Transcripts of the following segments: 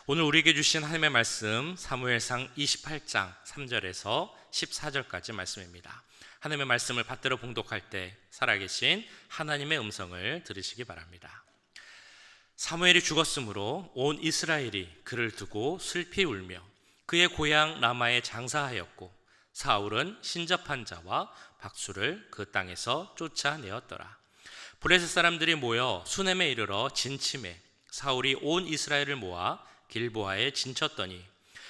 오늘 우리에게 주신 하나님의 말씀 사무엘상 28장 3절에서 14절까지 말씀입니다. 하나님의 말씀을 받들어 봉독할 때 살아계신 하나님의 음성을 들으시기 바랍니다. 사무엘이 죽었으므로 온 이스라엘이 그를 두고 슬피 울며 그의 고향 라마에 장사하였고 사울은 신접한 자와 박수를 그 땅에서 쫓아내었더라. 블레셋 사람들이 모여 수넴에 이르러 진침해 사울이 온 이스라엘을 모아 길보아에 진쳤더니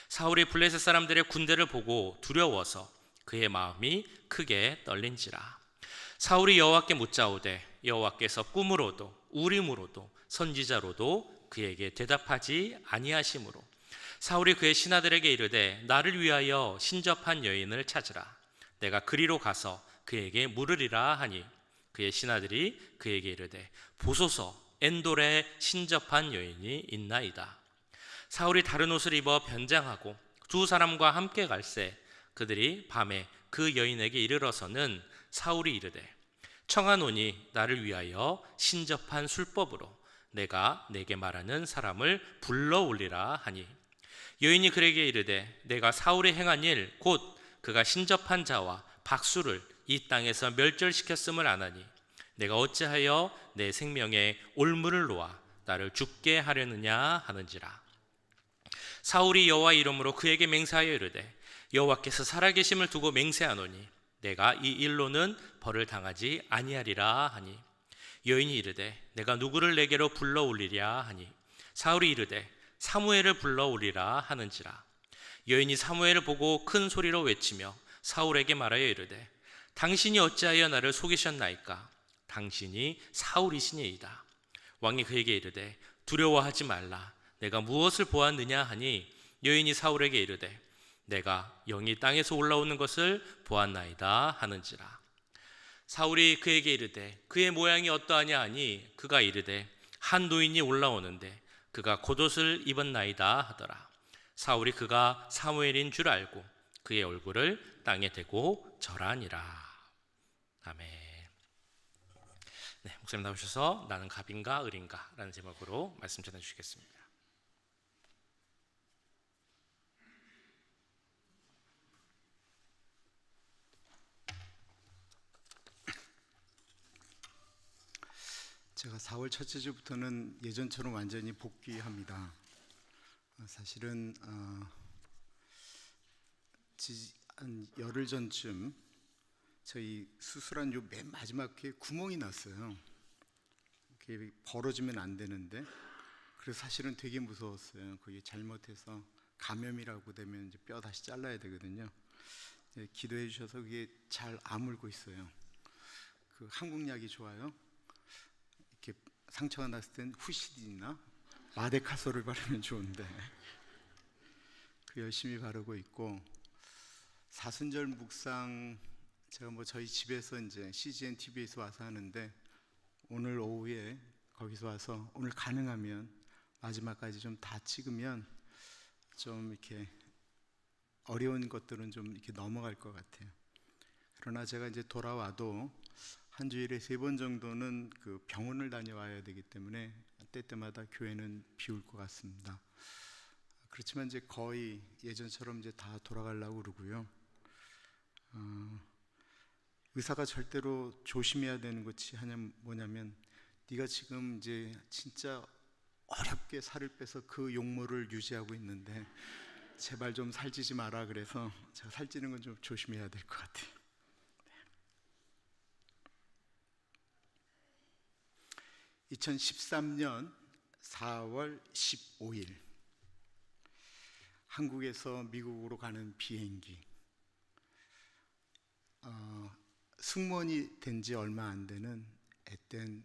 사울이 블레셋 사람들의 군대를 보고 두려워서 그의 마음이 크게 떨린지라. 사울이 여호와께 묻자오되 여호와께서 꿈으로도 우림으로도 선지자로도 그에게 대답하지 아니하시므로 사울이 그의 신하들에게 이르되 나를 위하여 신접한 여인을 찾으라. 내가 그리로 가서 그에게 물으리라 하니 그의 신하들이 그에게 이르되 보소서 엔돌에 신접한 여인이 있나이다. 사울이 다른 옷을 입어 변장하고 두 사람과 함께 갈새 그들이 밤에 그 여인에게 이르러서는 사울이 이르되 청하노니 나를 위하여 신접한 술법으로 내가 내게 말하는 사람을 불러올리라 하니 여인이 그에게 이르되 내가 사울이 행한 일 곧 그가 신접한 자와 박수를 이 땅에서 멸절시켰음을 아나니 내가 어찌하여 내 생명에 올무를 놓아 나를 죽게 하려느냐 하는지라. 사울이 여호와 이름으로 그에게 맹세하여 이르되 여호와께서 살아계심을 두고 맹세하노니 내가 이 일로는 벌을 당하지 아니하리라 하니 여인이 이르되 내가 누구를 내게로 불러올리랴 하니 사울이 이르되 사무엘을 불러올리라 하는지라. 여인이 사무엘을 보고 큰 소리로 외치며 사울에게 말하여 이르되 당신이 어찌하여 나를 속이셨나이까? 당신이 사울이시니이다. 왕이 그에게 이르되 두려워하지 말라. 내가 무엇을 보았느냐 하니 여인이 사울에게 이르되 내가 영이 땅에서 올라오는 것을 보았나이다 하는지라. 사울이 그에게 이르되 그의 모양이 어떠하냐 하니 그가 이르되 한 노인이 올라오는데 그가 겉옷을 입었나이다 하더라. 사울이 그가 사무엘인 줄 알고 그의 얼굴을 땅에 대고 절하니라. 아멘. 네, 목사님 나오셔서 나는 갑인가 을인가 라는 제목으로 말씀 전해주시겠습니다. 제가 4월 첫째 주부터는 예전처럼 완전히 복귀합니다. 사실은 한 열흘 전쯤 저희 수술한 요 맨 마지막에 구멍이 났어요. 그게 벌어지면 안 되는데 그래서 사실은 되게 무서웠어요. 그게 잘못해서 감염이라고 되면 이제 뼈 다시 잘라야 되거든요. 기도해 주셔서 그게 잘 아물고 있어요. 그 한국약이 좋아요. 이렇게 상처가 났을 땐 후시딘이나 마데카솔을 바르면 좋은데 그 열심히 바르고 있고, 사순절 묵상 제가 저희 집에서 이제 CGN TV에서 와서 하는데 오늘 오후에 거기서 와서 오늘 가능하면 마지막까지 좀 다 찍으면 좀 이렇게 어려운 것들은 좀 이렇게 넘어갈 것 같아요. 그러나 제가 이제 돌아와도 한 주일에 3번 정도는 그 병원을 다녀와야 되기 때문에 때때마다 교회는 비울 것 같습니다. 그렇지만 이제 거의 예전처럼 이제 다 돌아가려고 그러고요. 의사가 절대로 조심해야 되는 것이 뭐냐면 네가 지금 이제 진짜 어렵게 살을 빼서 그 용모를 유지하고 있는데 제발 좀 살찌지 마라. 그래서 제가 살찌는 건 좀 조심해야 될 것 같아요. 2013년 4월 15일 한국에서 미국으로 가는 비행기, 승무원이 된 지 얼마 안 되는 앳된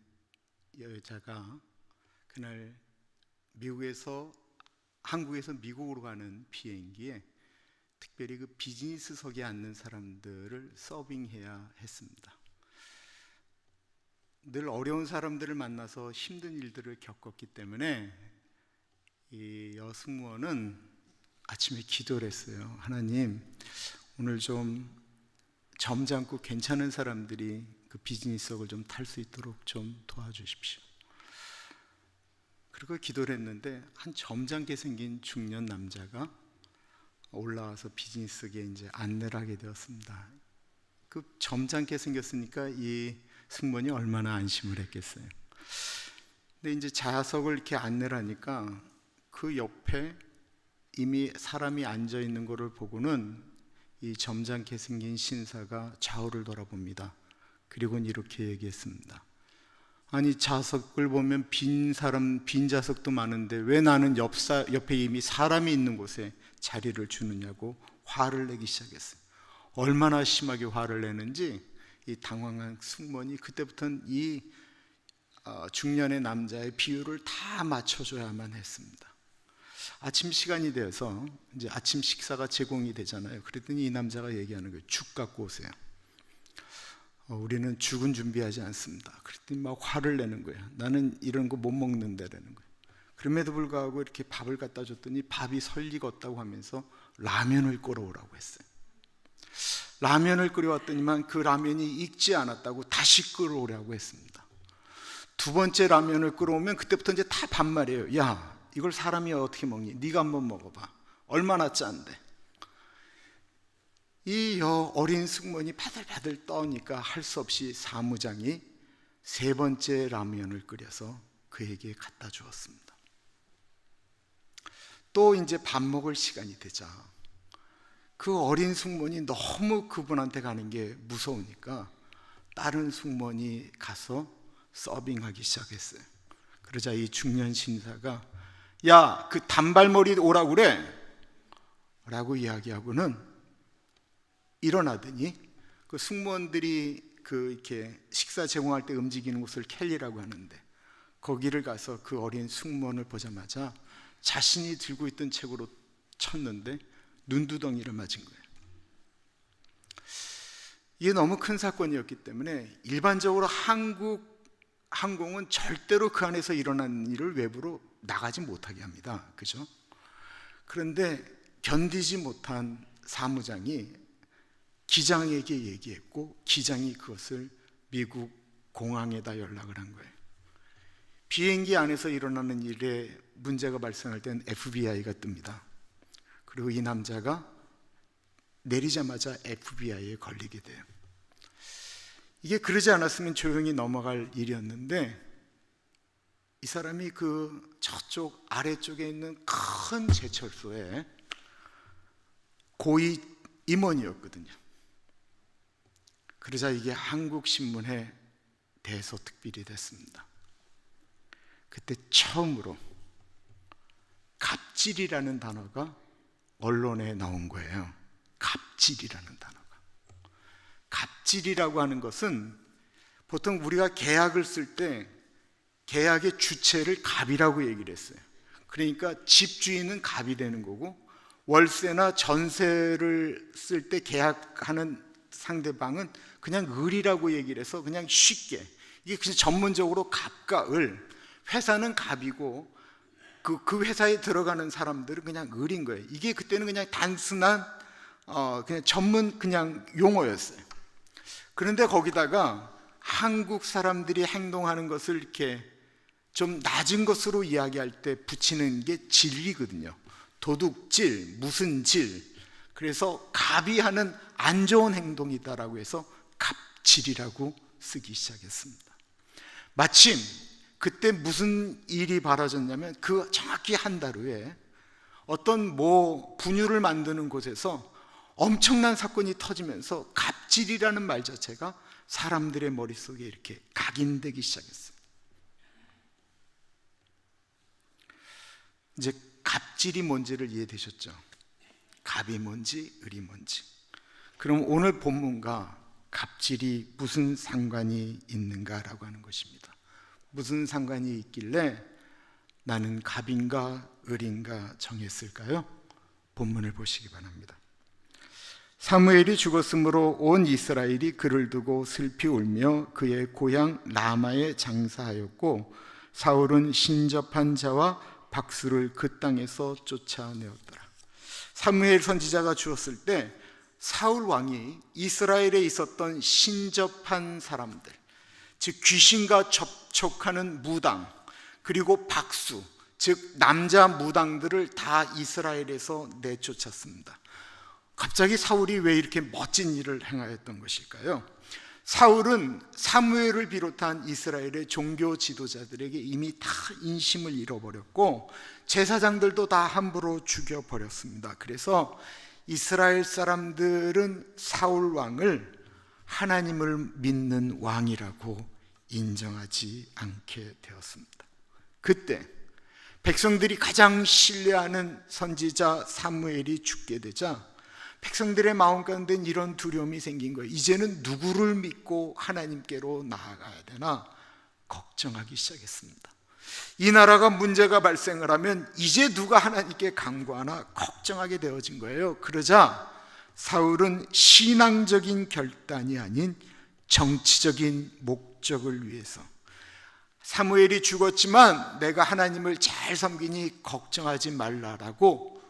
여자가 그날 한국에서 미국으로 가는 비행기에 특별히 그 비즈니스석에 앉는 사람들을 서빙해야 했습니다. 늘 어려운 사람들을 만나서 힘든 일들을 겪었기 때문에 이 여승무원은 아침에 기도를 했어요. 하나님, 오늘 좀 점잖고 괜찮은 사람들이 그 비즈니스석을 좀 탈 수 있도록 좀 도와주십시오. 그리고 기도를 했는데 한 점잖게 생긴 중년 남자가 올라와서 비즈니스계에 이제 안내를 하게 되었습니다. 그 점잖게 생겼으니까 이 승무원이 얼마나 안심을 했겠어요. 근데 이제 좌석을 이렇게 안내를 하니까 그 옆에 이미 사람이 앉아 있는 것을 보고는 이 점잖게 생긴 신사가 좌우를 돌아봅니다. 그리고는 이렇게 얘기했습니다. 아니, 좌석을 보면 빈 좌석도 많은데 왜 나는 옆에 이미 사람이 있는 곳에 자리를 주느냐고 화를 내기 시작했어요. 얼마나 심하게 화를 내는지 이 당황한 승무원이 그때부터는 이 중년의 남자의 비율을 다 맞춰줘야만 했습니다. 아침 시간이 되어서 이제 아침 식사가 제공이 되잖아요. 그랬더니 이 남자가 얘기하는 거예요. 죽 갖고 오세요. 우리는 죽은 준비하지 않습니다. 그랬더니 막 화를 내는 거예요. 나는 이런 거 못 먹는다라는 거예요. 그럼에도 불구하고 이렇게 밥을 갖다 줬더니 밥이 설익었다고 하면서 라면을 끓여오라고 했어요. 라면을 끓여왔더니만 그 라면이 익지 않았다고 다시 끓여오라고 했습니다. 두 번째 라면을 끓여오면 그때부터 이제 다 반말이에요. 야, 이걸 사람이 어떻게 먹니? 네가 한번 먹어봐. 얼마나 짠데. 이 어린 승무원이 바들바들 떠니까 할 수 없이 사무장이 세 번째 라면을 끓여서 그에게 갖다 주었습니다. 또 이제 밥 먹을 시간이 되자 그 어린 승무원이 너무 그분한테 가는 게 무서우니까 다른 승무원이 가서 서빙하기 시작했어요. 그러자 이 중년 신사가 야, 그 단발머리 오라고 그래 라고 이야기하고는 일어나더니 그 승무원들이 그 이렇게 식사 제공할 때 움직이는 곳을 캘리라고 하는데 거기를 가서 그 어린 승무원을 보자마자 자신이 들고 있던 책으로 쳤는데 눈두덩이를 맞은 거예요. 이게 너무 큰 사건이었기 때문에 일반적으로 한국 항공은 절대로 그 안에서 일어난 일을 외부로 나가지 못하게 합니다. 그죠? 그런데 견디지 못한 사무장이 기장에게 얘기했고 기장이 그것을 미국 공항에다 연락을 한 거예요. 비행기 안에서 일어나는 일에 문제가 발생할 땐 FBI가 뜹니다. 그리고 이 남자가 내리자마자 FBI에 걸리게 돼요. 이게 그러지 않았으면 조용히 넘어갈 일이었는데 이 사람이 그 저쪽 아래쪽에 있는 큰 제철소에 고위 임원이었거든요. 그러자 이게 한국신문에 대서특필이 됐습니다. 그때 처음으로 갑질이라는 단어가 언론에 나온 거예요. 갑질이라는 단어가. 갑질이라고 하는 것은 보통 우리가 계약을 쓸 때 계약의 주체를 갑이라고 얘기를 했어요. 그러니까 집주인은 갑이 되는 거고 월세나 전세를 쓸 때 계약하는 상대방은 그냥 을이라고 얘기를 해서 그냥 쉽게 이게 그냥 전문적으로 갑과 을, 회사는 갑이고 그 회사에 들어가는 사람들은 그냥 을인 거예요. 이게 그때는 그냥 단순한 그냥 전문 그냥 용어였어요. 그런데 거기다가 한국 사람들이 행동하는 것을 이렇게 좀 낮은 것으로 이야기할 때 붙이는 게 질이거든요. 도둑질, 무슨 질. 그래서 갑이 하는 안 좋은 행동이다라고 해서 갑질이라고 쓰기 시작했습니다. 마침 그때 무슨 일이 벌어졌냐면 그 정확히 한 달 후에 어떤 분유를 만드는 곳에서 엄청난 사건이 터지면서 갑질이라는 말 자체가 사람들의 머릿속에 이렇게 각인되기 시작했어요. 이제 갑질이 뭔지를 이해되셨죠? 갑이 뭔지 을이 뭔지. 그럼 오늘 본문과 갑질이 무슨 상관이 있는가라고 하는 것입니다. 무슨 상관이 있길래 나는 갑인가 을인가 정했을까요? 본문을 보시기 바랍니다. 사무엘이 죽었으므로 온 이스라엘이 그를 두고 슬피 울며 그의 고향 라마에 장사하였고 사울은 신접한 자와 박수를 그 땅에서 쫓아내었더라. 사무엘 선지자가 죽었을 때 사울 왕이 이스라엘에 있었던 신접한 사람들, 즉 귀신과 접촉하는 무당, 그리고 박수, 즉 남자 무당들을 다 이스라엘에서 내쫓았습니다. 갑자기 사울이 왜 이렇게 멋진 일을 행하였던 것일까요? 사울은 사무엘을 비롯한 이스라엘의 종교 지도자들에게 이미 다 인심을 잃어버렸고 제사장들도 다 함부로 죽여버렸습니다. 그래서 이스라엘 사람들은 사울 왕을 하나님을 믿는 왕이라고 인정하지 않게 되었습니다. 그때 백성들이 가장 신뢰하는 선지자 사무엘이 죽게 되자 백성들의 마음 가운데는 이런 두려움이 생긴 거예요. 이제는 누구를 믿고 하나님께로 나아가야 되나 걱정하기 시작했습니다. 이 나라가 문제가 발생을 하면 이제 누가 하나님께 간구하나 걱정하게 되어진 거예요. 그러자 사울은 신앙적인 결단이 아닌 정치적인 목적을 위해서, 사무엘이 죽었지만 내가 하나님을 잘 섬기니 걱정하지 말라라고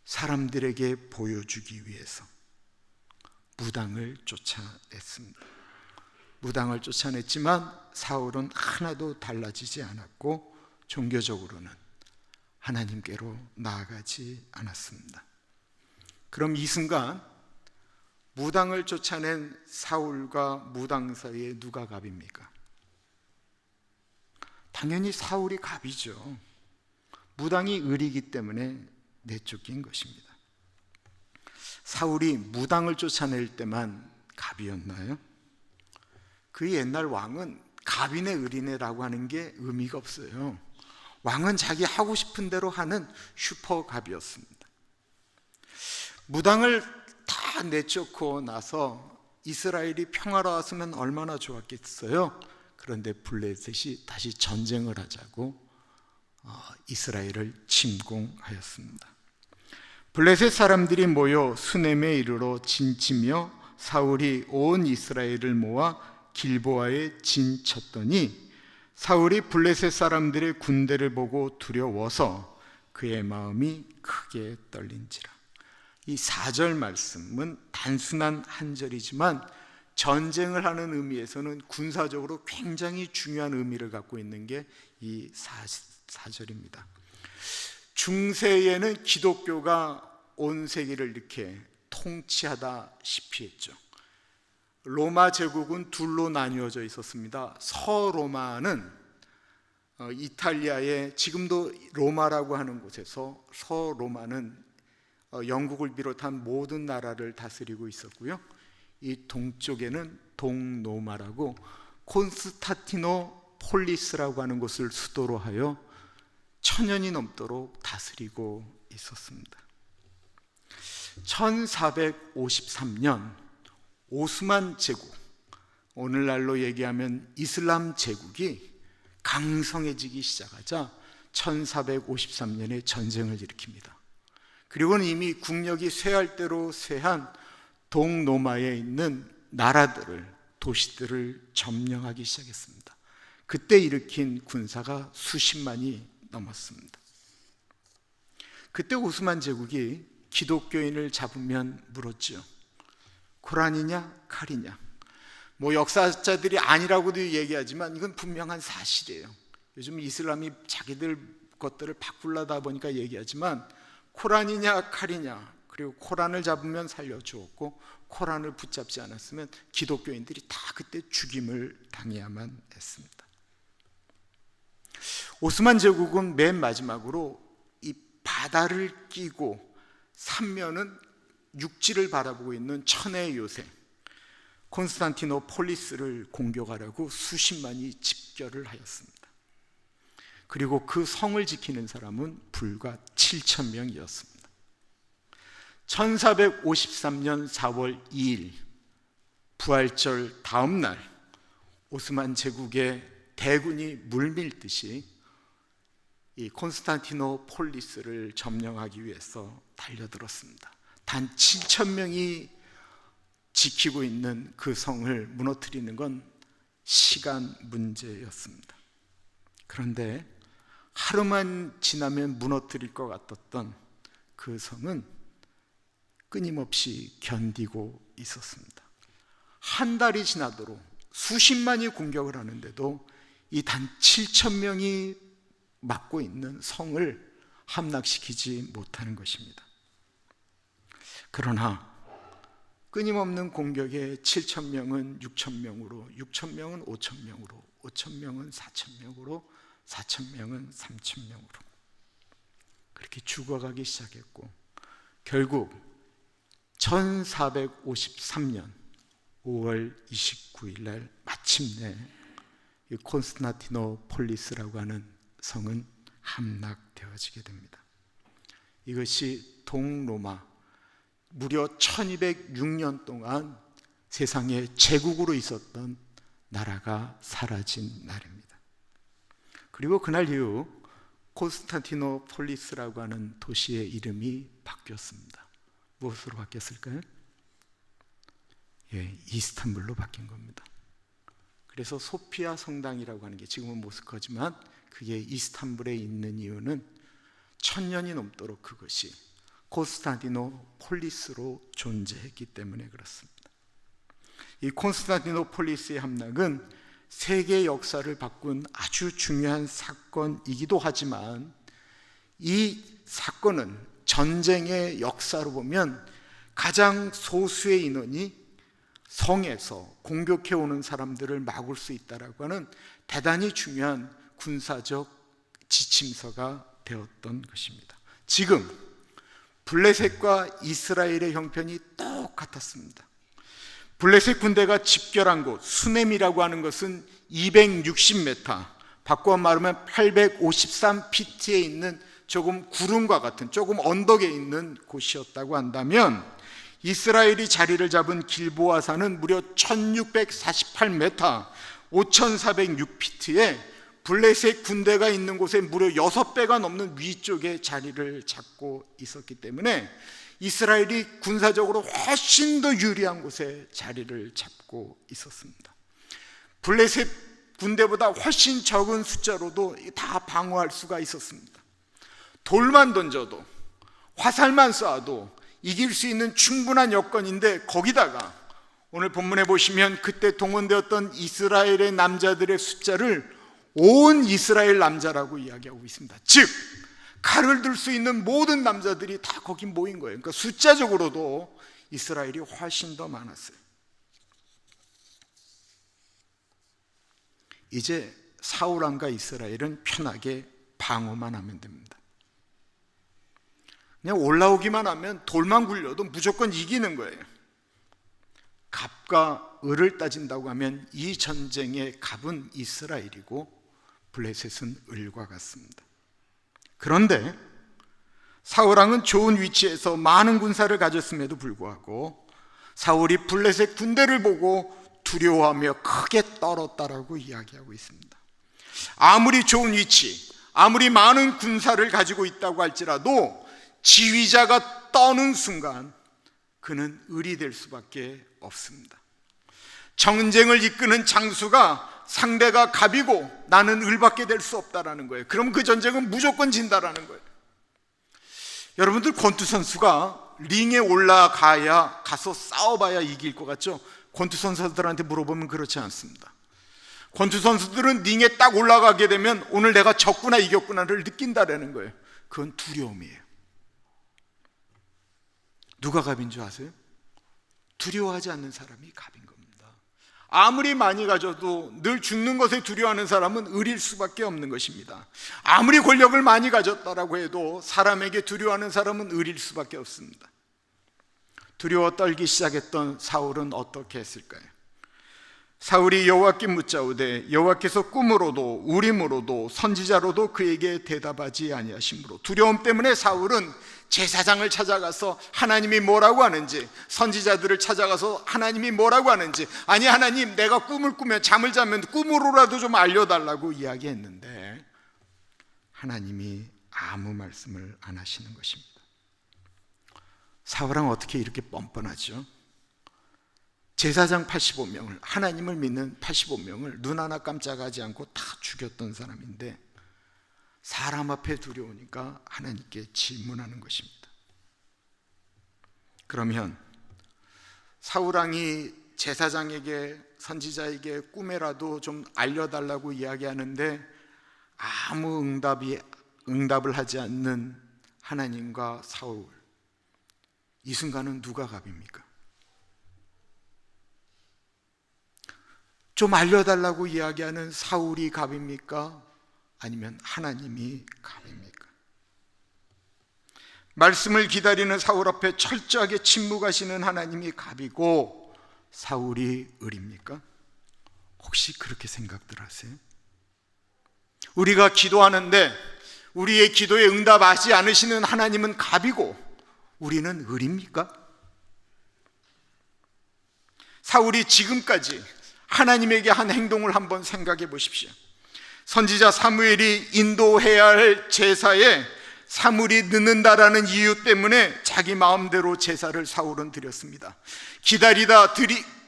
사람들에게 보여주기 위해서 무당을 쫓아냈습니다. 무당을 쫓아냈지만 사울은 하나도 달라지지 않았고 종교적으로는 하나님께로 나아가지 않았습니다. 그럼 이 순간 무당을 쫓아낸 사울과 무당 사이에 누가 갑입니까? 당연히 사울이 갑이죠. 무당이 을이기 때문에 내쫓긴 것입니다. 사울이 무당을 쫓아낼 때만 갑이었나요? 그 옛날 왕은 갑이네 을이네라고 하는 게 의미가 없어요. 왕은 자기 하고 싶은 대로 하는 슈퍼갑이었습니다. 무당을 다 내쫓고 나서 이스라엘이 평화로웠으면 얼마나 좋았겠어요. 그런데 블레셋이 다시 전쟁을 하자고 이스라엘을 침공하였습니다. 블레셋 사람들이 모여 수넴에 이르러 진치며 사울이 온 이스라엘을 모아 길보아에 진쳤더니 사울이 블레셋 사람들의 군대를 보고 두려워서 그의 마음이 크게 떨린지라. 이 4절 말씀은 단순한 한 절이지만 전쟁을 하는 의미에서는 군사적으로 굉장히 중요한 의미를 갖고 있는 게 이 4절입니다. 중세에는 기독교가 온 세계를 이렇게 통치하다시피 했죠. 로마 제국은 둘로 나뉘어져 있었습니다. 서로마는 이탈리아의 지금도 로마라고 하는 곳에서 서로마는 영국을 비롯한 모든 나라를 다스리고 있었고요. 이 동쪽에는 동로마라고 콘스탄티노폴리스라고 하는 곳을 수도로 하여 1000년이 넘도록 다스리고 있었습니다. 1453년 오스만 제국, 오늘날로 얘기하면 이슬람 제국이 강성해지기 시작하자 1453년에 전쟁을 일으킵니다. 그리고는 이미 국력이 쇠할 대로 쇠한 동로마에 있는 나라들을, 도시들을 점령하기 시작했습니다. 그때 일으킨 군사가 수십만이 넘었습니다. 그때 오스만 제국이 기독교인을 잡으면 물었죠. 코란이냐 칼이냐. 역사자들이 아니라고도 얘기하지만 이건 분명한 사실이에요. 요즘 이슬람이 자기들 것들을 바꾸려다 보니까 얘기하지만 코란이냐 칼이냐, 그리고 코란을 잡으면 살려주었고 코란을 붙잡지 않았으면 기독교인들이 다 그때 죽임을 당해야만 했습니다. 오스만 제국은 맨 마지막으로 이 바다를 끼고 삼면은 육지를 바라보고 있는 천의 요새 콘스탄티노폴리스를 공격하려고 수십만이 집결을 하였습니다. 그리고 그 성을 지키는 사람은 불과 7,000명이었습니다. 1453년 4월 2일 부활절 다음 날 오스만 제국의 대군이 물밀듯이 이 콘스탄티노폴리스를 점령하기 위해서 달려들었습니다. 단 7,000명이 지키고 있는 그 성을 무너뜨리는 건 시간 문제였습니다. 그런데 하루만 지나면 무너뜨릴 것 같았던 그 성은 끊임없이 견디고 있었습니다. 한 달이 지나도록 수십만이 공격을 하는데도 이 단 7,000명이 맡고 있는 성을 함락시키지 못하는 것입니다. 그러나 끊임없는 공격에 7,000명은 6,000명으로, 6,000명은 5,000명으로, 5,000명은 4,000명으로, 4,000명은 3,000명으로 그렇게 죽어가기 시작했고, 결국 1453년 5월 29일 날 마침내 이 콘스탄티노폴리스라고 하는 성은 함락되어지게 됩니다. 이것이 동로마, 무려 1206년 동안 세상의 제국으로 있었던 나라가 사라진 날입니다. 그리고 그날 이후 콘스탄티노폴리스라고 하는 도시의 이름이 바뀌었습니다. 무엇으로 바뀌었을까요? 이스탄불로 바뀐 겁니다. 그래서 소피아 성당이라고 하는 게 지금은 모스크바지만 그게 이스탄불에 있는 이유는 1000년이 넘도록 그것이 콘스탄티노폴리스로 존재했기 때문에 그렇습니다. 이 콘스탄티노폴리스의 함락은 세계 역사를 바꾼 아주 중요한 사건이기도 하지만, 이 사건은 전쟁의 역사로 보면 가장 소수의 인원이 성에서 공격해오는 사람들을 막을 수 있다라고 하는 대단히 중요한 군사적 지침서가 되었던 것입니다. 지금 블레셋과 이스라엘의 형편이 똑같았습니다. 블레셋 군대가 집결한 곳 수넴이라고 하는 것은 260m, 바꿔 말하면 853피트에 있는 조금 구름과 같은 조금 언덕에 있는 곳이었다고 한다면, 이스라엘이 자리를 잡은 길보아산은 무려 1648m, 5406피트에 블레셋 군대가 있는 곳에 무려 6배가 넘는 위쪽에 자리를 잡고 있었기 때문에 이스라엘이 군사적으로 훨씬 더 유리한 곳에 자리를 잡고 있었습니다. 블레셋 군대보다 훨씬 적은 숫자로도 다 방어할 수가 있었습니다. 돌만 던져도, 화살만 쏴도 이길 수 있는 충분한 여건인데, 거기다가 오늘 본문에 보시면 그때 동원되었던 이스라엘의 남자들의 숫자를 온 이스라엘 남자라고 이야기하고 있습니다. 즉 칼을 들 수 있는 모든 남자들이 다 거기 모인 거예요. 그러니까 숫자적으로도 이스라엘이 훨씬 더 많았어요. 이제 사울 왕과 이스라엘은 편하게 방어만 하면 됩니다. 그냥 올라오기만 하면 돌만 굴려도 무조건 이기는 거예요. 갑과 을을 따진다고 하면 이 전쟁의 갑은 이스라엘이고 블레셋은 을과 같습니다. 그런데 사울왕은 좋은 위치에서 많은 군사를 가졌음에도 불구하고 사울이 블레셋 군대를 보고 두려워하며 크게 떨었다라고 이야기하고 있습니다. 아무리 좋은 위치, 아무리 많은 군사를 가지고 있다고 할지라도 지휘자가 떠는 순간 그는 을이 될 수밖에 없습니다. 전쟁을 이끄는 장수가 상대가 갑이고 나는 을밖에 될 수 없다라는 거예요. 그럼 그 전쟁은 무조건 진다라는 거예요. 여러분들, 권투 선수가 링에 올라가야, 가서 싸워봐야 이길 것 같죠? 권투 선수들한테 물어보면 그렇지 않습니다. 권투 선수들은 링에 딱 올라가게 되면 오늘 내가 졌구나 이겼구나를 느낀다라는 거예요. 그건 두려움이에요. 누가 갑인 줄 아세요? 두려워하지 않는 사람이 갑인 겁니다. 아무리 많이 가져도 늘 죽는 것에 두려워하는 사람은 을일 수밖에 없는 것입니다. 아무리 권력을 많이 가졌다라고 해도 사람에게 두려워하는 사람은 을일 수밖에 없습니다. 두려워 떨기 시작했던 사울은 어떻게 했을까요? 사울이 여호와께 묻자오되 여호와께서 꿈으로도 우림으로도 선지자로도 그에게 대답하지 아니하심으로, 두려움 때문에 사울은 제사장을 찾아가서 하나님이 뭐라고 하는지, 선지자들을 찾아가서 하나님이 뭐라고 하는지, 아니 하나님 내가 꿈을 꾸면, 잠을 자면 꿈으로라도 좀 알려달라고 이야기했는데 하나님이 아무 말씀을 안 하시는 것입니다. 사울은 어떻게 이렇게 뻔뻔하죠? 제사장 85명을, 하나님을 믿는 85명을 눈 하나 깜짝하지 않고 다 죽였던 사람인데 사람 앞에 두려우니까 하나님께 질문하는 것입니다. 그러면 사울왕이 제사장에게, 선지자에게 꿈에라도 좀 알려달라고 이야기하는데 아무 응답을 하지 않는 하나님과 사울, 이 순간은 누가 갑입니까? 좀 알려달라고 이야기하는 사울이 갑입니까? 아니면 하나님이 갑입니까? 말씀을 기다리는 사울 앞에 철저하게 침묵하시는 하나님이 갑이고 사울이 을입니까? 혹시 그렇게 생각들 하세요? 우리가 기도하는데 우리의 기도에 응답하지 않으시는 하나님은 갑이고 우리는 을입니까? 사울이 지금까지 하나님에게 한 행동을 한번 생각해 보십시오. 선지자 사무엘이 인도해야 할 제사에 사물이 늦는다라는 이유 때문에 자기 마음대로 제사를 사울은 드렸습니다. 기다리다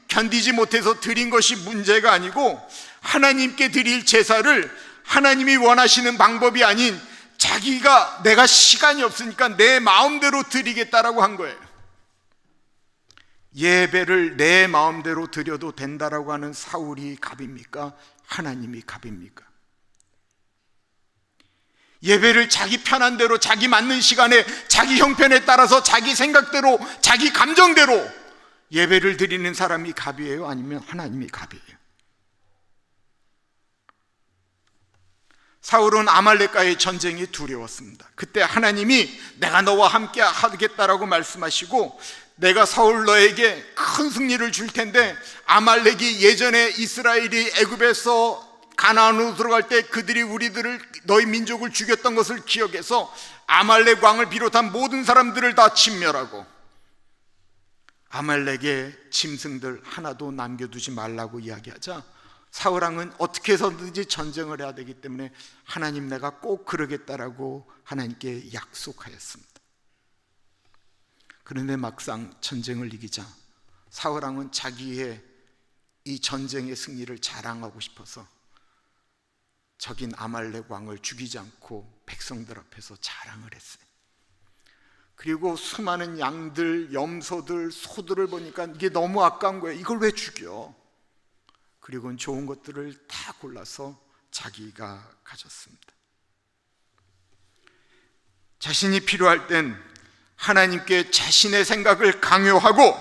견디지 못해서 드린 것이 문제가 아니고 하나님께 드릴 제사를 하나님이 원하시는 방법이 아닌 자기가 내가 시간이 없으니까 내 마음대로 드리겠다라고 한 거예요. 예배를 내 마음대로 드려도 된다라고 하는 사울이 갑입니까? 하나님이 갑입니까? 예배를 자기 편한 대로 자기 맞는 시간에 자기 형편에 따라서 자기 생각대로 자기 감정대로 예배를 드리는 사람이 갑이에요? 아니면 하나님이 갑이에요? 사울은 아말렉과의 전쟁이 두려웠습니다. 그때 하나님이 내가 너와 함께 하겠다라고 말씀하시고 내가 사울 너에게 큰 승리를 줄 텐데 아말렉이 예전에 이스라엘이 애굽에서 가나안으로 들어갈 때 그들이 우리들을 너희 민족을 죽였던 것을 기억해서 아말렉 왕을 비롯한 모든 사람들을 다 진멸하고 아말렉의 짐승들 하나도 남겨두지 말라고 이야기하자 사울 왕은 어떻게 해서든지 전쟁을 해야 되기 때문에 하나님 내가 꼭 그러겠다라고 하나님께 약속하였습니다. 그런데 막상 전쟁을 이기자 사울 왕은 자기의 이 전쟁의 승리를 자랑하고 싶어서 적인 아말렉 왕을 죽이지 않고 백성들 앞에서 자랑을 했어요. 그리고 수많은 양들, 염소들, 소들을 보니까 이게 너무 아까운 거예요. 이걸 왜 죽여? 그리고는 좋은 것들을 다 골라서 자기가 가졌습니다. 자신이 필요할 땐 하나님께 자신의 생각을 강요하고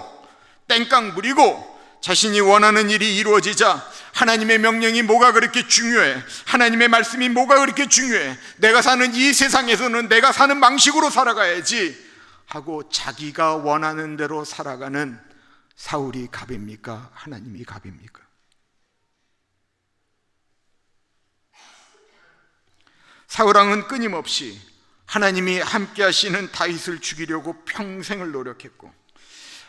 땡깡 부리고 자신이 원하는 일이 이루어지자 하나님의 명령이 뭐가 그렇게 중요해? 하나님의 말씀이 뭐가 그렇게 중요해? 내가 사는 이 세상에서는 내가 사는 방식으로 살아가야지 하고 자기가 원하는 대로 살아가는 사울이 갑입니까? 하나님이 갑입니까? 사울 왕은 끊임없이 하나님이 함께 하시는 다윗을 죽이려고 평생을 노력했고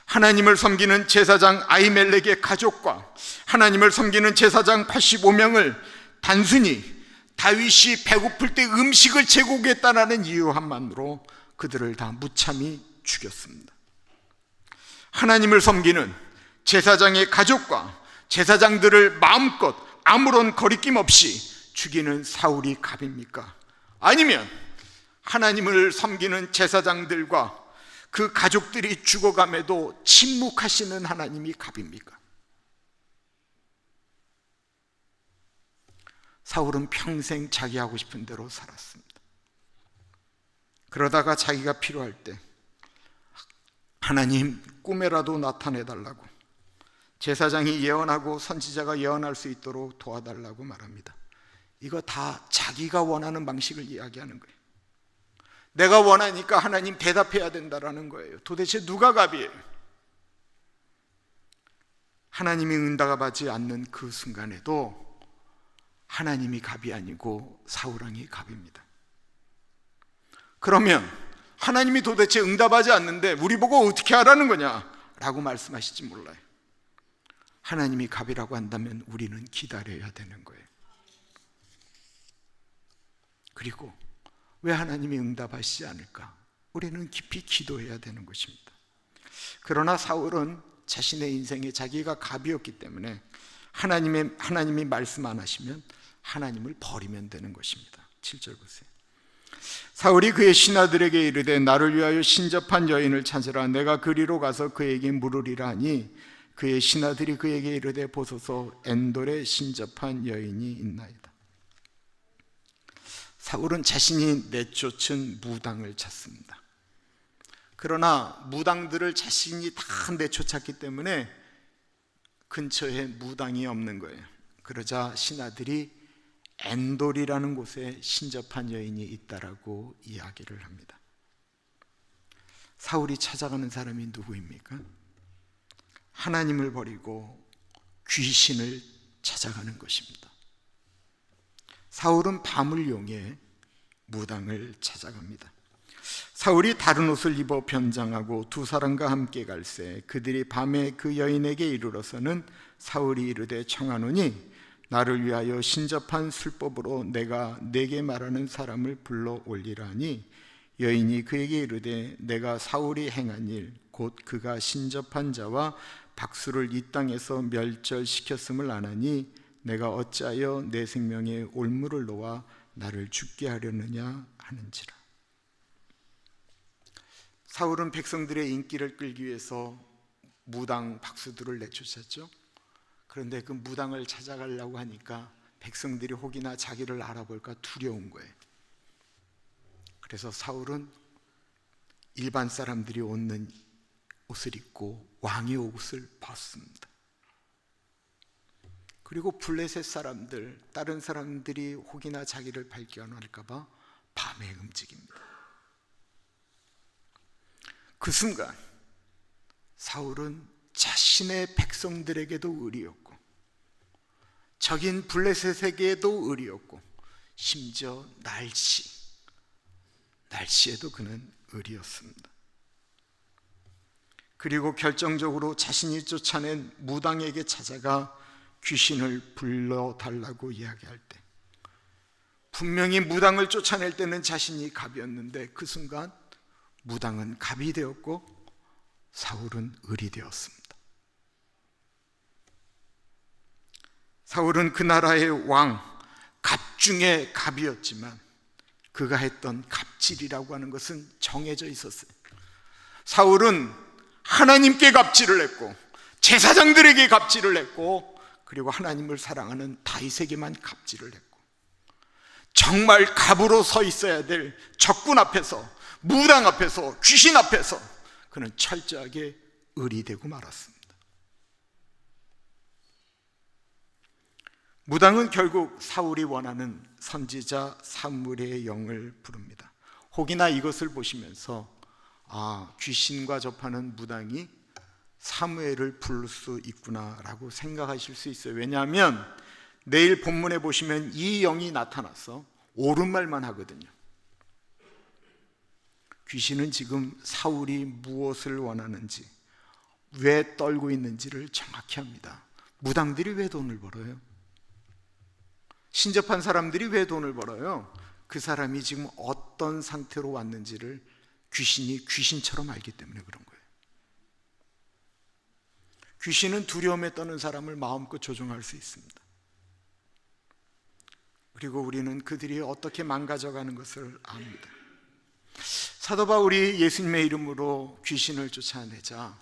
하나님을 섬기는 제사장 아히멜렉의 가족과 하나님을 섬기는 제사장 85명을 단순히 다윗이 배고플 때 음식을 제공했다는 이유 한만으로 그들을 다 무참히 죽였습니다. 하나님을 섬기는 제사장의 가족과 제사장들을 마음껏 아무런 거리낌 없이 죽이는 사울이 갑입니까? 아니면 하나님을 섬기는 제사장들과 그 가족들이 죽어감에도 침묵하시는 하나님이 갑입니까? 사울은 평생 자기 하고 싶은 대로 살았습니다. 그러다가 자기가 필요할 때 하나님 꿈에라도 나타내달라고 제사장이 예언하고 선지자가 예언할 수 있도록 도와달라고 말합니다. 이거 다 자기가 원하는 방식을 이야기하는 거예요. 내가 원하니까 하나님 대답해야 된다라는 거예요. 도대체 누가 갑이에요? 하나님이 응답하지 않는 그 순간에도 하나님이 갑이 아니고 사울 왕이 갑입니다. 그러면 하나님이 도대체 응답하지 않는데 우리 보고 어떻게 하라는 거냐? 라고 말씀하실지 몰라요. 하나님이 갑이라고 한다면 우리는 기다려야 되는 거예요. 그리고 왜 하나님이 응답하시지 않을까? 우리는 깊이 기도해야 되는 것입니다. 그러나 사울은 자신의 인생에 자기가 갑이었기 때문에 하나님이 말씀 안 하시면 하나님을 버리면 되는 것입니다. 7절 보세요. 사울이 그의 신하들에게 이르되 나를 위하여 신접한 여인을 찾으라. 내가 그리로 가서 그에게 물으리라 하니 그의 신하들이 그에게 이르되 보소서 엔돌에 신접한 여인이 있나이다. 사울은 자신이 내쫓은 무당을 찾습니다. 그러나 무당들을 자신이 다 내쫓았기 때문에 근처에 무당이 없는 거예요. 그러자 신하들이 엔돌이라는 곳에 신접한 여인이 있다라고 이야기를 합니다. 사울이 찾아가는 사람이 누구입니까? 하나님을 버리고 귀신을 찾아가는 것입니다. 사울은 밤을 이용해 무당을 찾아갑니다. 사울이 다른 옷을 입어 변장하고 두 사람과 함께 갈새 그들이 밤에 그 여인에게 이르러서는 사울이 이르되 청하노니 나를 위하여 신접한 술법으로 내가 네게 말하는 사람을 불러 올리라니 여인이 그에게 이르되 내가 사울이 행한 일 곧 그가 신접한 자와 박수를 이 땅에서 멸절시켰음을 아나니 내가 어찌하여 내 생명에 올무를 놓아 나를 죽게 하려느냐 하는지라. 사울은 백성들의 인기를 끌기 위해서 무당 박수들을 내쫓았죠. 그런데 그 무당을 찾아가려고 하니까 백성들이 혹이나 자기를 알아볼까 두려운 거예요. 그래서 사울은 일반 사람들이 옷는 옷을 입고 왕의 옷을 벗습니다. 그리고 블레셋 사람들, 다른 사람들이 혹이나 자기를 발견할까 봐 밤에 움직입니다. 그 순간 사울은 자신의 백성들에게도 의리였고 적인 블레셋에게도 의리였고 심지어 날씨에도 그는 의리였습니다. 그리고 결정적으로 자신이 쫓아낸 무당에게 찾아가 귀신을 불러달라고 이야기할 때 분명히 무당을 쫓아낼 때는 자신이 갑이었는데 그 순간 무당은 갑이 되었고 사울은 을이 되었습니다. 사울은 그 나라의 왕, 갑 중에 갑이었지만 그가 했던 갑질이라고 하는 것은 정해져 있었어요. 사울은 하나님께 갑질을 했고 제사장들에게 갑질을 했고 그리고 하나님을 사랑하는 다윗에게만 갑질을 했고 정말 갑으로 서 있어야 될 적군 앞에서, 무당 앞에서, 귀신 앞에서 그는 철저하게 을이 되고 말았습니다. 무당은 결국 사울이 원하는 선지자 사무엘의 영을 부릅니다. 혹이나 이것을 보시면서 귀신과 접하는 무당이 사무엘을 부를 수 있구나라고 생각하실 수 있어요. 왜냐하면 내일 본문에 보시면 이 영이 나타나서 옳은 말만 하거든요. 귀신은 지금 사울이 무엇을 원하는지, 왜 떨고 있는지를 정확히 합니다. 무당들이 왜 돈을 벌어요? 신접한 사람들이 왜 돈을 벌어요? 그 사람이 지금 어떤 상태로 왔는지를 귀신이 귀신처럼 알기 때문에 그런 거예요. 귀신은 두려움에 떠는 사람을 마음껏 조종할 수 있습니다. 그리고 우리는 그들이 어떻게 망가져가는 것을 압니다. 사도 바울이 예수님의 이름으로 귀신을 쫓아내자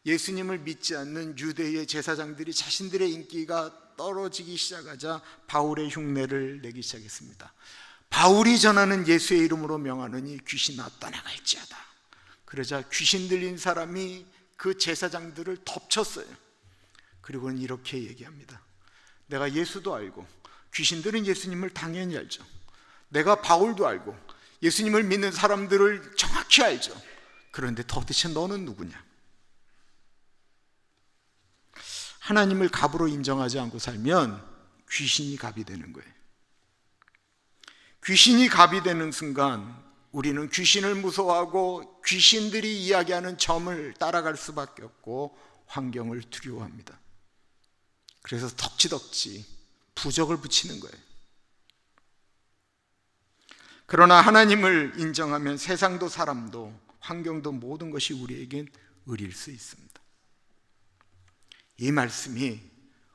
예수님을 믿지 않는 유대의 제사장들이 자신들의 인기가 떨어지기 시작하자 바울의 흉내를 내기 시작했습니다. 바울이 전하는 예수의 이름으로 명하느니 귀신아 떠나갈지어다. 그러자 귀신 들린 사람이 그 제사장들을 덮쳤어요. 그리고는 이렇게 얘기합니다. 내가 예수도 알고 귀신들은 예수님을 당연히 알죠. 내가 바울도 알고 예수님을 믿는 사람들을 정확히 알죠. 그런데 도대체 너는 누구냐? 하나님을 갑으로 인정하지 않고 살면 귀신이 갑이 되는 거예요. 귀신이 갑이 되는 순간 우리는 귀신을 무서워하고 귀신들이 이야기하는 점을 따라갈 수밖에 없고 환경을 두려워합니다. 그래서 덕지덕지 부적을 붙이는 거예요. 그러나 하나님을 인정하면 세상도 사람도 환경도 모든 것이 우리에겐 의리일 수 있습니다. 이 말씀이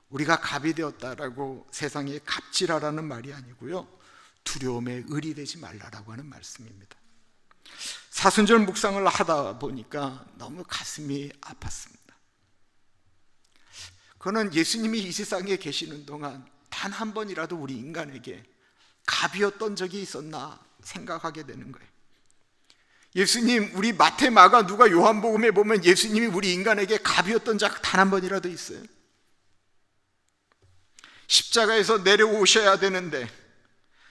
우리가 갑이 되었다라고 세상에 갑질하라는 말이 아니고요, 두려움에 을이 되지 말라라고 하는 말씀입니다. 사순절 묵상을 하다 보니까 너무 가슴이 아팠습니다. 그거는 예수님이 이 세상에 계시는 동안 단 한 번이라도 우리 인간에게 갑이었던 적이 있었나 생각하게 되는 거예요. 예수님, 우리 마태, 마가, 누가, 요한복음에 보면 예수님이 우리 인간에게 갑이었던 적 단 한 번이라도 있어요? 십자가에서 내려오셔야 되는데,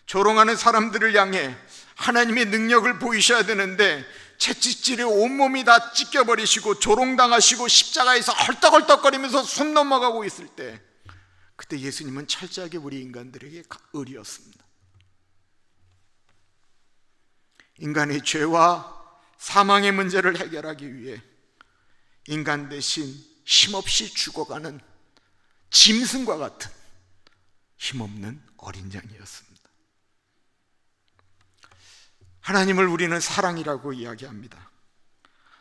조롱하는 사람들을 향해 하나님의 능력을 보이셔야 되는데 채찍질에 온몸이 다 찢겨버리시고 조롱당하시고 십자가에서 헐떡헐떡거리면서 손 넘어가고 있을 때, 그때 예수님은 철저하게 우리 인간들에게 을이었습니다. 인간의 죄와 사망의 문제를 해결하기 위해 인간 대신 힘없이 죽어가는 짐승과 같은 힘없는 어린 양이었습니다. 하나님을 우리는 사랑이라고 이야기합니다.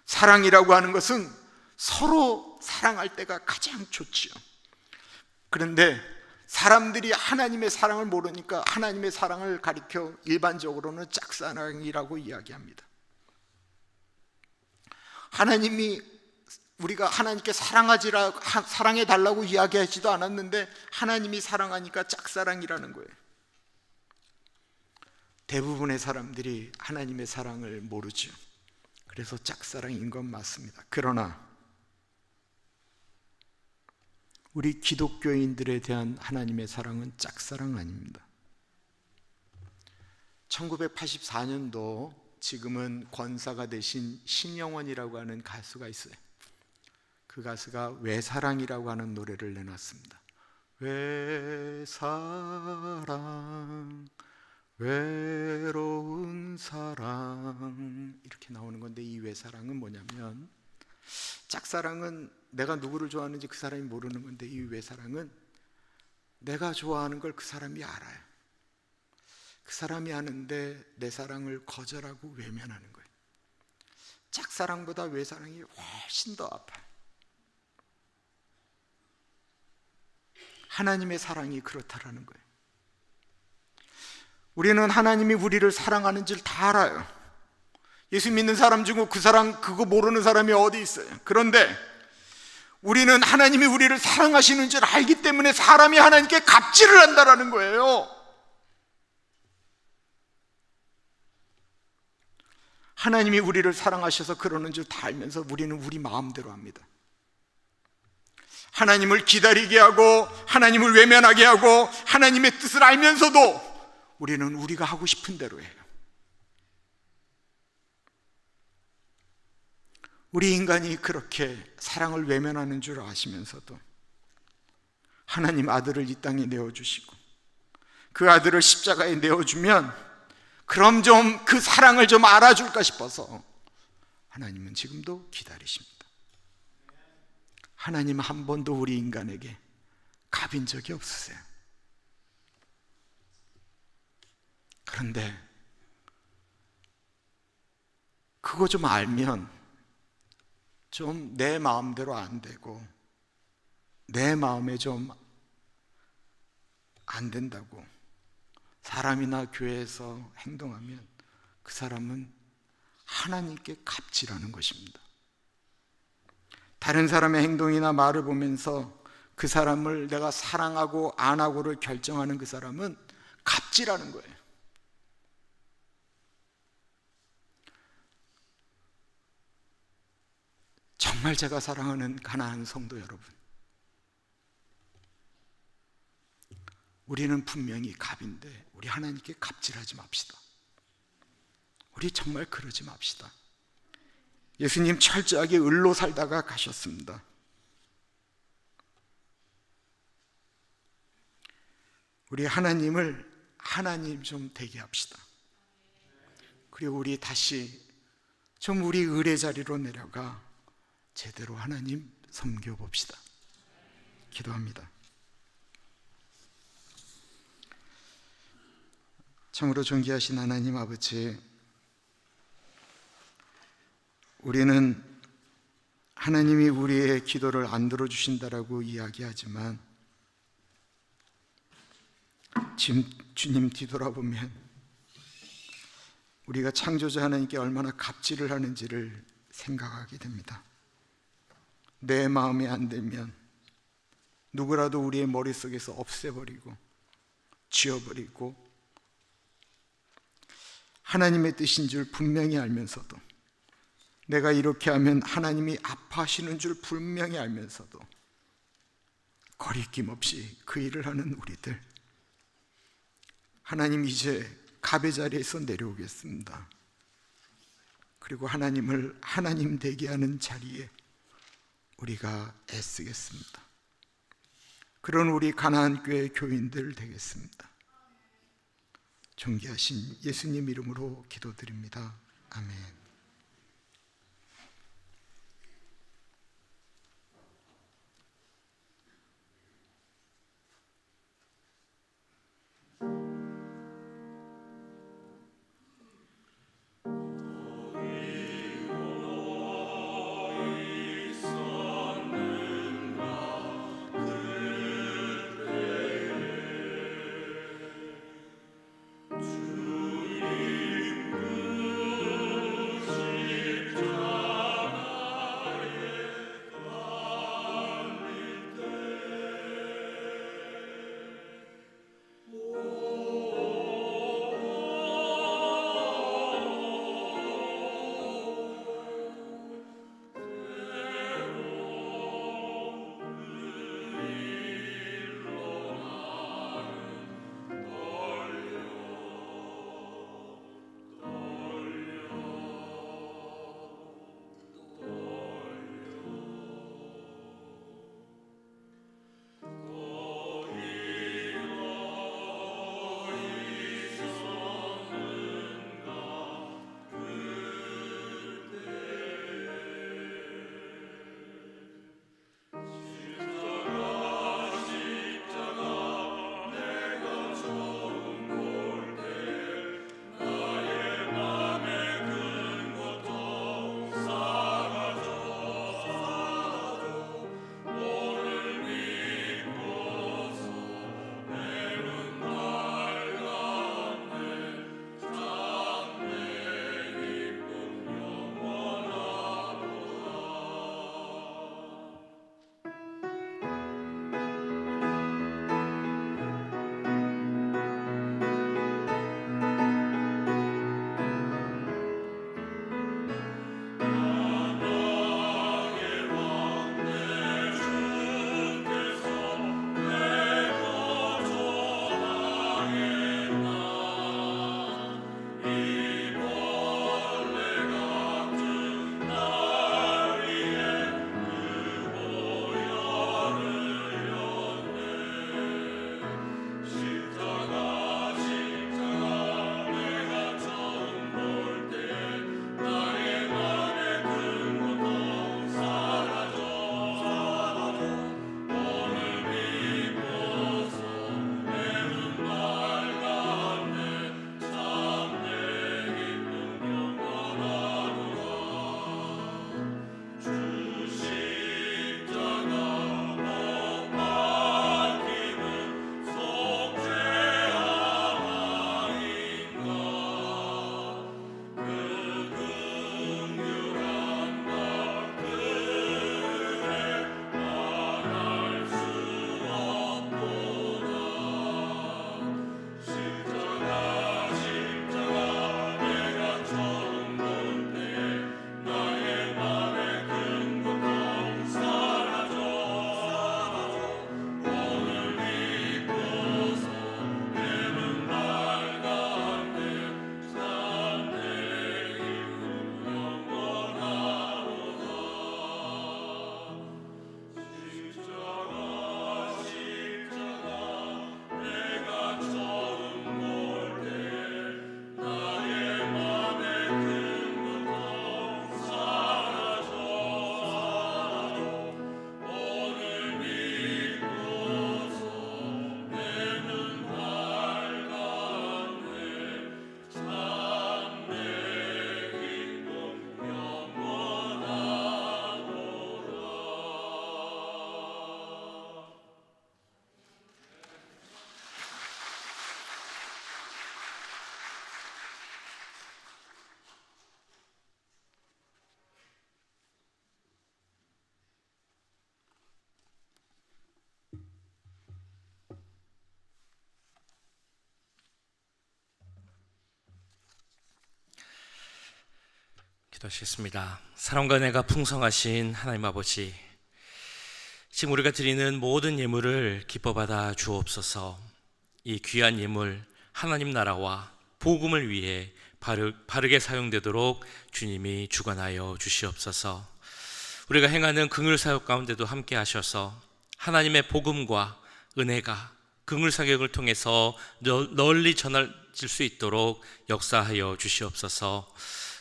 사랑이라고 하는 것은 서로 사랑할 때가 가장 좋지요. 그런데 사람들이 하나님의 사랑을 모르니까 하나님의 사랑을 가리켜 일반적으로는 짝사랑이라고 이야기합니다. 하나님이 우리가 하나님께 사랑해 달라고 이야기하지도 않았는데 하나님이 사랑하니까 짝사랑이라는 거예요. 대부분의 사람들이 하나님의 사랑을 모르죠. 그래서 짝사랑인 건 맞습니다. 그러나 우리 기독교인들에 대한 하나님의 사랑은 짝사랑 아닙니다. 1984년도 지금은 권사가 되신 신영원이라고 하는 가수가 있어요. 그 가수가 외사랑이라고 하는 노래를 내놨습니다. 외사랑 외로운 사랑 이렇게 나오는 건데, 이 외사랑은 뭐냐면, 짝사랑은 내가 누구를 좋아하는지 그 사람이 모르는 건데, 이 외사랑은 내가 좋아하는 걸 그 사람이 알아요. 그 사람이 아는데 내 사랑을 거절하고 외면하는 거예요. 짝사랑보다 외사랑이 훨씬 더 아파요. 하나님의 사랑이 그렇다라는 거예요. 우리는 하나님이 우리를 사랑하는 줄 다 알아요. 예수 믿는 사람 중에 그 사람 그거 모르는 사람이 어디 있어요? 그런데 우리는 하나님이 우리를 사랑하시는 줄 알기 때문에 사람이 하나님께 갑질을 한다라는 거예요. 하나님이 우리를 사랑하셔서 그러는 줄 다 알면서 우리는 우리 마음대로 합니다. 하나님을 기다리게 하고 하나님을 외면하게 하고 하나님의 뜻을 알면서도 우리는 우리가 하고 싶은 대로 해요. 우리 인간이 그렇게 사랑을 외면하는 줄 아시면서도 하나님 아들을 이 땅에 내어주시고 그 아들을 십자가에 내어주면 그럼 좀 그 사랑을 좀 알아줄까 싶어서 하나님은 지금도 기다리십니다. 하나님은 한 번도 우리 인간에게 갑인 적이 없으세요. 그런데 그거 좀 알면 좀 내 마음대로 안 되고 내 마음에 좀 안 된다고 사람이나 교회에서 행동하면 그 사람은 하나님께 갑질하는 것입니다. 다른 사람의 행동이나 말을 보면서 그 사람을 내가 사랑하고 안 하고를 결정하는 그 사람은 갑질하는 거예요. 정말 제가 사랑하는 가나안 성도 여러분, 우리는 분명히 갑인데 우리 하나님께 갑질하지 맙시다. 우리 정말 그러지 맙시다. 예수님 철저하게 을로 살다가 가셨습니다. 우리 하나님을 하나님 좀 되게 합시다. 그리고 우리 다시 좀 우리 을의 자리로 내려가 제대로 하나님 섬겨봅시다. 기도합니다. 참으로 존귀하신 하나님 아버지, 우리는 하나님이 우리의 기도를 안 들어주신다라고 이야기하지만 지금 주님 뒤돌아보면 우리가 창조자 하나님께 얼마나 갑질을 하는지를 생각하게 됩니다. 내 마음에 안 들면 누구라도 우리의 머릿속에서 없애버리고 지워버리고 하나님의 뜻인 줄 분명히 알면서도, 내가 이렇게 하면 하나님이 아파하시는 줄 분명히 알면서도 거리낌 없이 그 일을 하는 우리들, 하나님 이제 갑의 자리에서 내려오겠습니다. 그리고 하나님을 하나님 되게 하는 자리에 우리가 애쓰겠습니다. 그런 우리 가나안 교회 교인들 되겠습니다. 존귀하신 예수님 이름으로 기도드립니다. 아멘. 기도하시겠습니다. 사랑과 은혜가 풍성하신 하나님 아버지, 지금 우리가 드리는 모든 예물을 기뻐 받아 주옵소서. 이 귀한 예물 하나님 나라와 복음을 위해 바르게 사용되도록 주님이 주관하여 주시옵소서. 우리가 행하는 긍휼 사역 가운데도 함께 하셔서 하나님의 복음과 은혜가 긍휼 사역을 통해서 널리 전해질 수 있도록 역사하여 주시옵소서.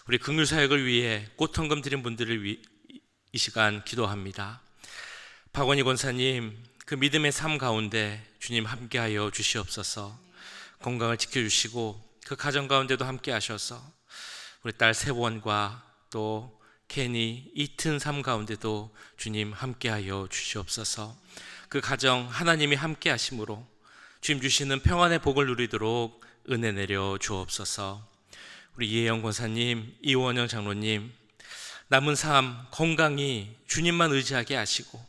우리 긍휼 사역을 위해 꽃헌금 드린 분들을 이 시간 기도합니다. 박원희 권사님, 그 믿음의 삶 가운데 주님 함께하여 주시옵소서. 건강을 지켜주시고 그 가정 가운데도 함께 하셔서 우리 딸 세원과 또 케니, 이튼 삶 가운데도 주님 함께하여 주시옵소서. 그 가정 하나님이 함께 하심으로 주님 주시는 평안의 복을 누리도록 은혜 내려 주옵소서. 우리 이혜영 권사님, 이원영 장로님, 남은 삶 건강히 주님만 의지하게 하시고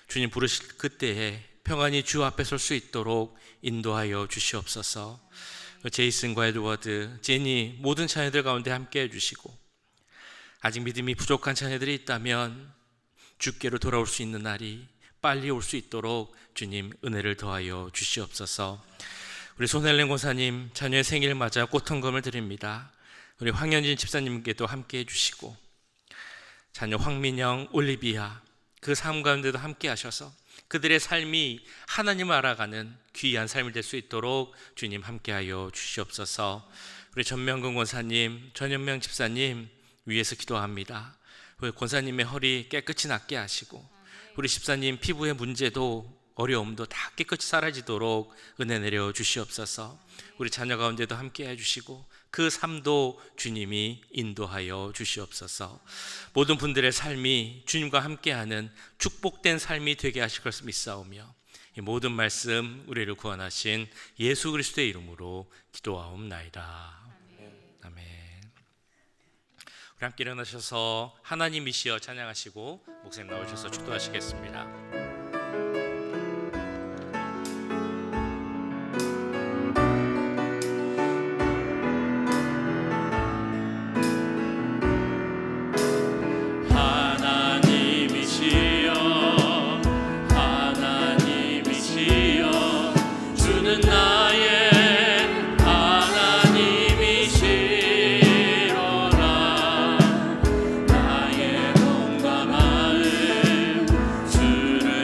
주님 부르실 그때에 평안히 주 앞에 설 수 있도록 인도하여 주시옵소서. 제이슨과 에드워드, 제니 모든 자녀들 가운데 함께 해주시고 아직 믿음이 부족한 자녀들이 있다면 주께로 돌아올 수 있는 날이 빨리 올 수 있도록 주님 은혜를 더하여 주시옵소서. 우리 손헬렌 권사님 자녀의 생일 맞아 꽃헌금을 드립니다. 우리 황현진 집사님께도 함께 해주시고 자녀 황민영, 올리비아 그 삶 가운데도 함께 하셔서 그들의 삶이 하나님을 알아가는 귀한 삶이 될 수 있도록 주님 함께하여 주시옵소서. 우리 전명근 권사님, 전현명 집사님 위해서 기도합니다. 우리 권사님의 허리 깨끗이 낫게 하시고 우리 집사님 피부의 문제도 어려움도 다 깨끗이 사라지도록 은혜 내려 주시옵소서. 우리 자녀 가운데도 함께 해주시고 그 삶도 주님이 인도하여 주시옵소서. 모든 분들의 삶이 주님과 함께하는 축복된 삶이 되게 하실 것을 믿사오며 이 모든 말씀 우리를 구원하신 예수 그리스도의 이름으로 기도하옵나이다. 아멘. 우리 함께 일어나셔서 하나님이시여 찬양하시고 목사님 나오셔서 축도하시겠습니다. 주를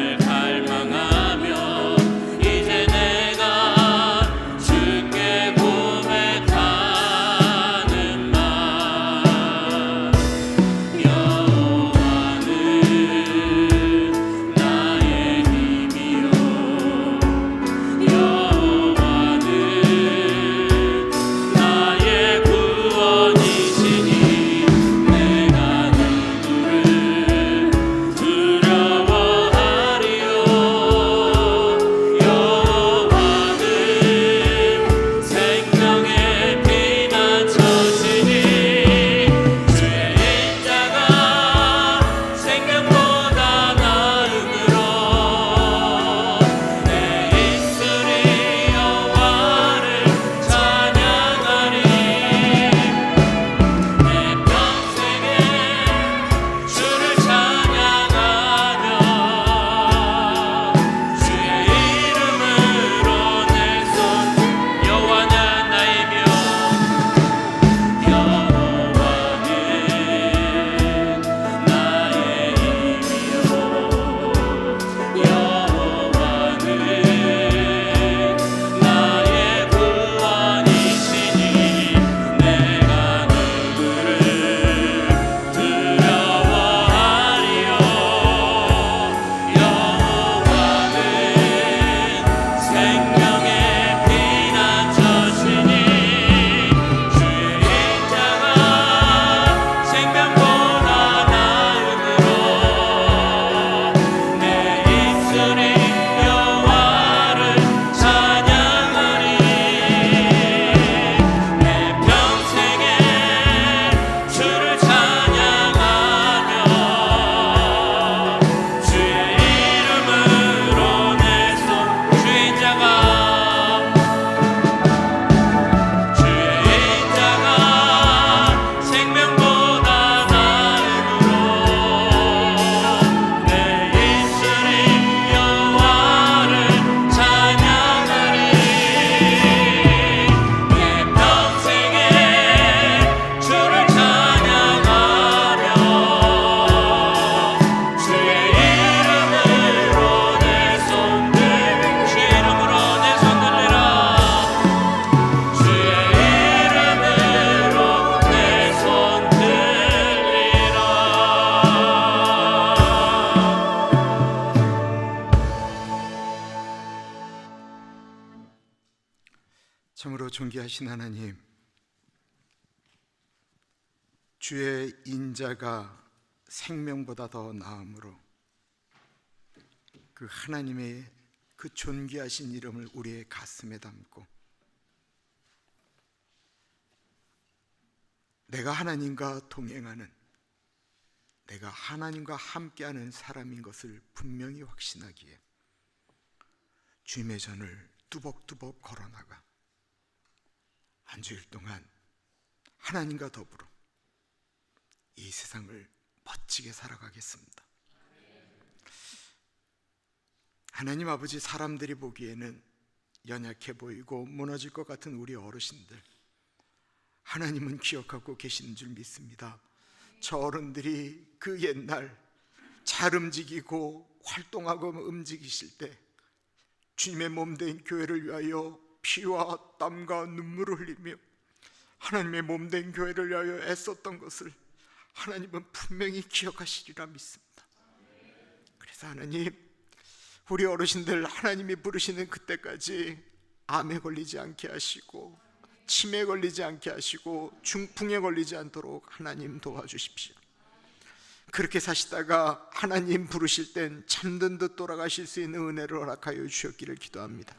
존귀하신 하나님, 주의 인자가 생명보다 더 나음으로 그 하나님의 그 존귀하신 이름을 우리의 가슴에 담고 내가 하나님과 동행하는, 내가 하나님과 함께하는 사람인 것을 분명히 확신하기에 주님의 전을 뚜벅뚜벅 걸어나가 한 주일 동안 하나님과 더불어 이 세상을 멋지게 살아가겠습니다. 하나님 아버지, 사람들이 보기에는 연약해 보이고 무너질 것 같은 우리 어르신들, 하나님은 기억하고 계시는 줄 믿습니다. 저 어른들이 그 옛날 잘 움직이고 활동하고 움직이실 때 주님의 몸된 교회를 위하여 피와 땀과 눈물을 흘리며 하나님의 몸된 교회를 위하여 애썼던 것을 하나님은 분명히 기억하시리라 믿습니다. 그래서 하나님, 우리 어르신들 하나님이 부르시는 그때까지 암에 걸리지 않게 하시고 치매에 걸리지 않게 하시고 중풍에 걸리지 않도록 하나님 도와주십시오. 그렇게 사시다가 하나님 부르실 땐 잠든 듯 돌아가실 수 있는 은혜를 허락하여 주셨기를 기도합니다.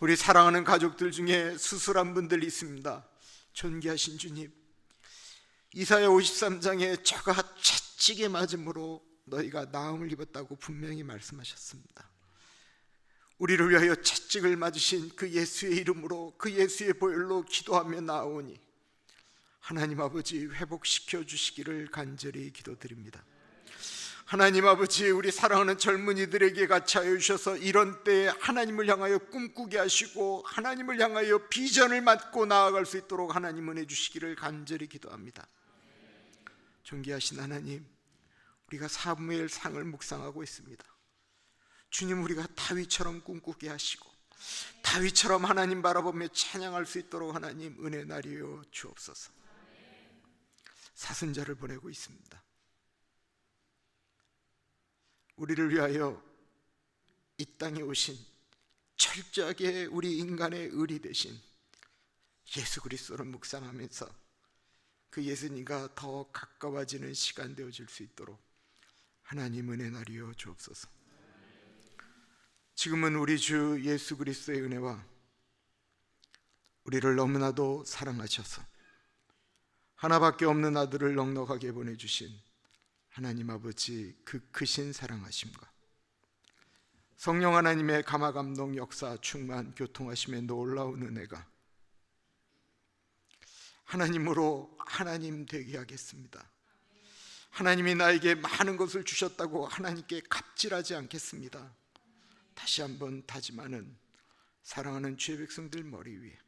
우리 사랑하는 가족들 중에 수술한 분들 있습니다. 존귀하신 주님, 이사야 53장에 저가 채찍에 맞음으로 너희가 나음을 입었다고 분명히 말씀하셨습니다. 우리를 위하여 채찍을 맞으신 그 예수의 이름으로, 그 예수의 보혈로 기도하며 나오니 하나님 아버지 회복시켜 주시기를 간절히 기도드립니다. 하나님 아버지, 우리 사랑하는 젊은이들에게 같이 하여 주셔서 이런 때에 하나님을 향하여 꿈꾸게 하시고 하나님을 향하여 비전을 맡고 나아갈 수 있도록 하나님 은혜 주시기를 간절히 기도합니다. 존귀하신 하나님, 우리가 사무엘 상을 묵상하고 있습니다. 주님, 우리가 다윗처럼 꿈꾸게 하시고 다윗처럼 하나님 바라보며 찬양할 수 있도록 하나님 은혜 나리여 주옵소서. 사순절을 보내고 있습니다. 우리를 위하여 이 땅에 오신 철저하게 우리 인간의 의리 되신 예수 그리스도를 묵상하면서 그 예수님과 더 가까워지는 시간 되어질 수 있도록 하나님 은혜 나리여 주옵소서. 지금은 우리 주 예수 그리스도의 은혜와 우리를 너무나도 사랑하셔서 하나밖에 없는 아들을 넉넉하게 보내주신 하나님 아버지 그 크신 사랑하심과 성령 하나님의 감화감동 역사 충만 교통하심의 놀라운 은혜가 하나님으로 하나님 되게 하겠습니다. 하나님이 나에게 많은 것을 주셨다고 하나님께 갑질하지 않겠습니다. 다시 한번 다짐하는 사랑하는 주의 백성들 머리 위에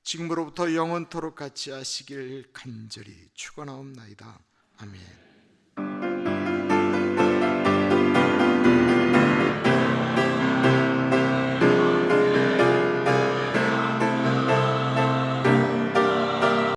지금으로부터 영원토록 같이 하시길 간절히 축원하옵나이다. 아멘.